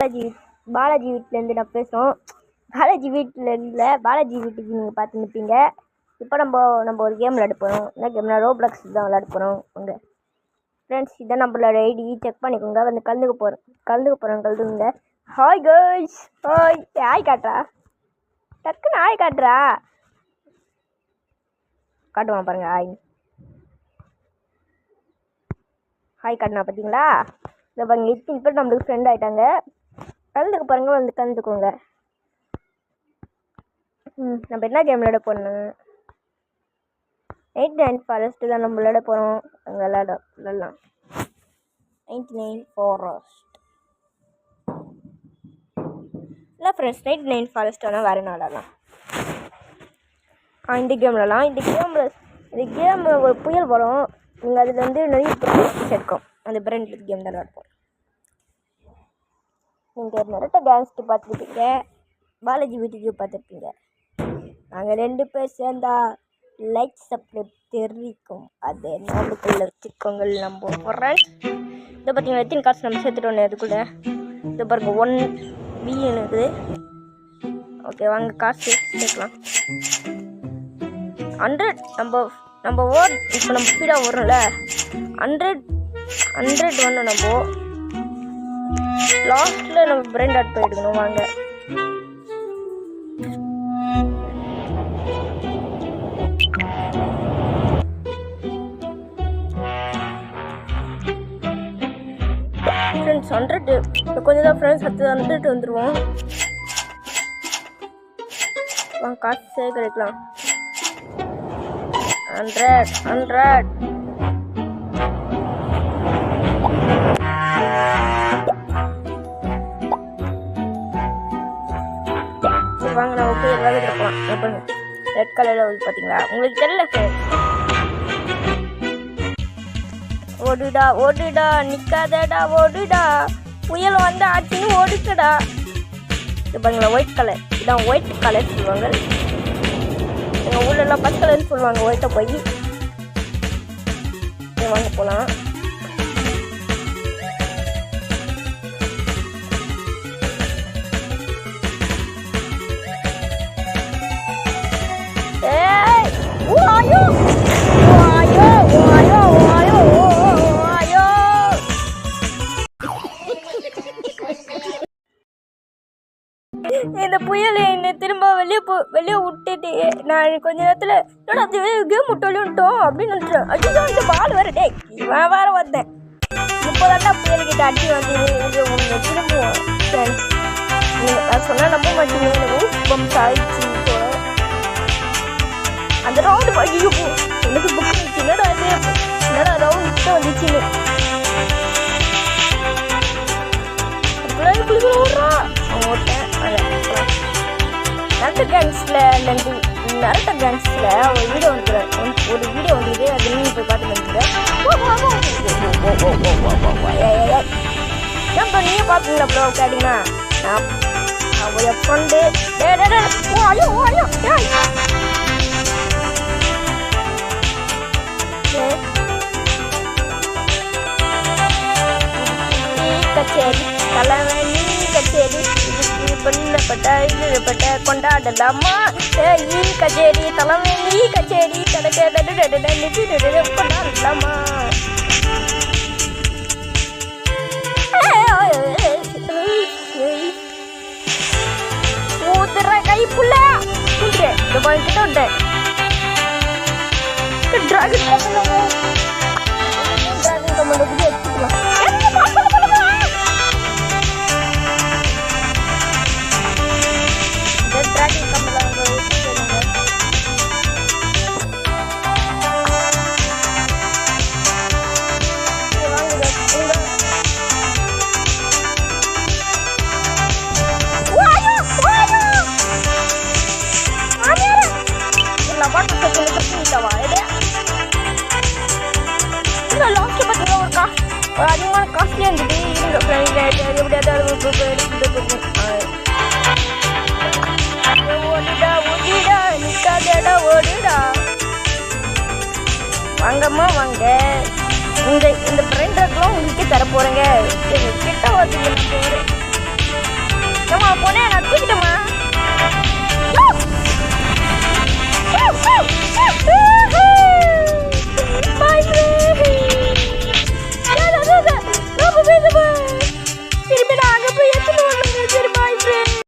பாலாஜி வீட்டிலேருந்து நான் பேசுகிறோம். பாலாஜி வீட்டிலேருந்து பாலாஜி வீட்டுக்கு நீங்கள் பார்த்து நிற்பீங்க. இப்போ நம்ம ஒரு கேம் விளையாட போகிறோம். என்ன கேம்னா ரோப்ளாக்ஸ் தான் விளையாட போகிறோம். உங்க ஃப்ரெண்ட்ஸ் இதான் நம்மளோட ஐடி, செக் பண்ணிக்கோங்க. வந்து கலந்துக்குங்க. ஹாய் கேர்ள்ஸ், ஹாய் காட்டுறா, டக்குன்னு ஹாய் காட்டுறா, காட்டுவான் பாருங்க. ஹாய் காட்டுனா பார்த்தீங்களா? இதை பாருங்க, இத்தனை பேர் நம்மளுக்கு ஃப்ரெண்ட் ஆகிட்டாங்க. கலந்துக்க பாருங்க, வந்து கலந்துக்கோங்க. நம்ம என்ன கேம் விளையாட போனோம்? 99 ஃபாரஸ்ட் தான் நம்ம விளையாட போகிறோம். அங்கே விளையாடலாம் 99 ஃபாரஸ்ட் இல்லை ஃப்ரெண்ட்ஸ், 99 ஃபாரஸ்ட் ஆனால் வேறு நாளலாம். இந்த கேம் விளையாடலாம். இந்த கேம் ஒரு புயல் வரும். நீங்கள் அதில் வந்து நிறைய ப்ராக்டிஸ் எடுக்கும். அந்த பிரெண்ட் கேம் தான் விளையாடுவோம். நீங்கள் நிறைய கேங்ஸ்ட்டு பார்த்துருப்பீங்க, பாலாஜி வீட்டுக்கு பார்த்துருப்பீங்க. நாங்கள் 2 பேர் சேர்ந்தா லைக் சப்ஸ்கிரைப் தெரிவிக்கும். அது நாளுக்குள்ளே வச்சுக்கோங்க. நம்ம ஃப்ரெண்ட்ஸ் இதை பார்த்தீங்கன்னா எத்தனை காசு நம்ம சேர்த்துட்டோன்னே அதுக்குள்ளே. இதை பாருங்க 1 பில்லியன் இருக்குது. ஓகே வாங்க காசு சேர்க்கலாம். 100 நம்ம ஓட் இப்போ நம்ம ஸ்பீடாக வரோம்ல, 100 வந்து நம்ம லாஸ்ட்டில் நம்ம பிரெண்ட் ஆட் போயிடுக்கணும். வாங்க ஃப்ரெண்ட்ஸ் 100 கொஞ்சம் தான் ஃப்ரெண்ட்ஸ் 100 வந்துடுவோம். வாங்க காசு சேகரிக்கலாம். 100 வாங்க நம்ம போய் எல்லாரும் இருக்கலாம். எப்படிங்க ரெட் கலரில் வந்து பார்த்தீங்களா? உங்களுக்கு தெரியல ஃப்ரெண்ட்ஸ். ஓடுடா நிற்காதடா, ஓடுடா, புயல் வந்து ஆச்சுன்னு ஓடுக்கடா. இது பாருங்களா ஒயிட் கலர், இதான் ஒயிட் கலர் சொல்லுவாங்க. எங்கள் ஊர்லலாம் பச்சை கலர்னு சொல்லுவாங்க. ஒயிட்டை போய் வாங்க போகலாம். இந்த புயல் என்னை திரும்ப வெளியே விட்டுட்டு நான் கொஞ்ச நேரத்தில் என்னடா கேம் விட்டு விளையாட்டோம் அப்படின்னு நினைச்சேன். அடிதான் இந்த பால் வேறு டே இவன் வேறு வந்தேன். இப்போதாண்டா புயல்கிட்ட அடி வந்து உங்களை திரும்புவோம் ஃப்ரெண்ட்ஸ். நான் சொன்னால் நம்ப மாட்டீங்க. எனக்கு பம்ஸ் ஆயிடுச்சு. அந்த ரவுண்டு ஐயோ எனக்கு புக் வந்துச்சு. என்னடா ரவுண்ட் கிட்ட வந்துச்சுன்னு ஓட்டேன். நரட்ட கேங்ஸில் ஒரு வீடியோ வந்துது. அது நீங்கள் போய் பார்த்து வந்துங்க. ஏன் ப்ரோ நீங்கள் பார்ப்பீங்களா ப்ரோ கேட்டிங்கன்னா? நான் என் ஃப்ரெண்டு கச்சேரி தலைவலி கச்சேரி பண்ணப்பட்ட கொண்டாடலாமா? கச்சேரி தலைவலி கச்சேரி கொண்டாடலாமா? ஊத்துற கை புள்ள இந்த பாயிண்ட் விட்டேன். டிராகன் கமெண்ட் எடுத்துக்கலாம். அதிகமான காஸ்ட்லியாக இருந்துட்டு ஓடிடா நிற்காதடா ஓடுடா. வாங்கம்மா வாங்க. இந்த பிரிண்டர்லாம் உங்களுக்கே தர போகிறேங்க. கிட்ட வந்து